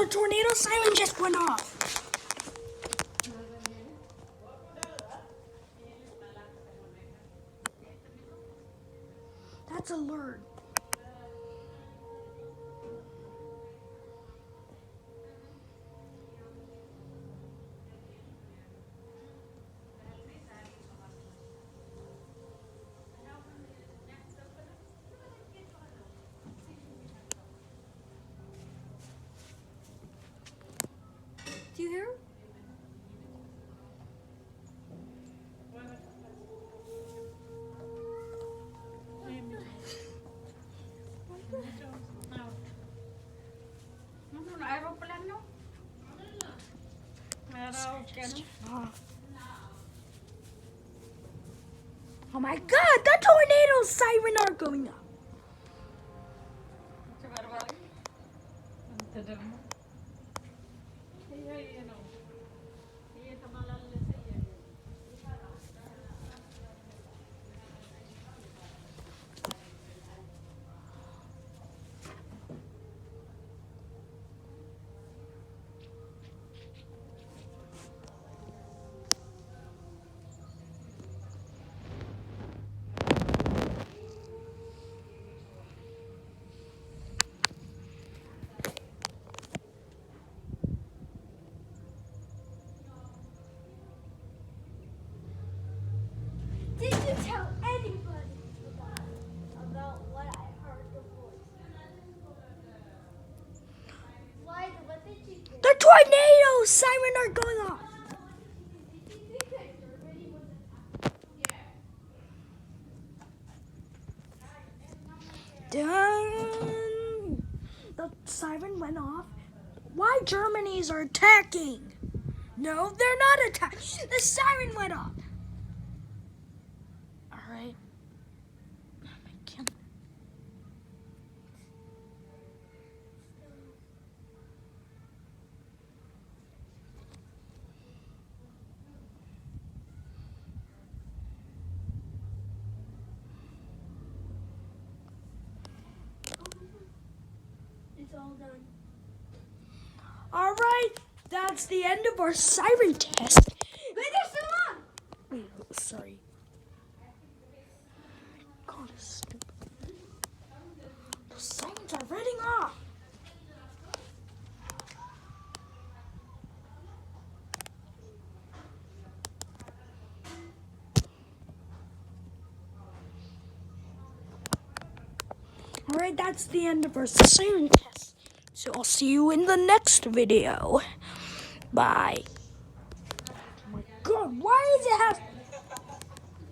the tornado siren just went off. That's alert. Do you hear? Oh my God, the tornado siren are going up. Did you tell anybody about what I heard the voice? Why? What did you do? The tornado siren are going off. Done. The siren went off. Why Germany's are attacking? No, they're not attacking. The siren went off. Alright. My camera. It's all done. Alright, that's the end of our siren test. Wait, there's still on! Wait, sorry. God, it's stupid. The sirens are reading off. Alright, that's the end of our siren test. So I'll see you in the next video. Bye. Oh my God, why is it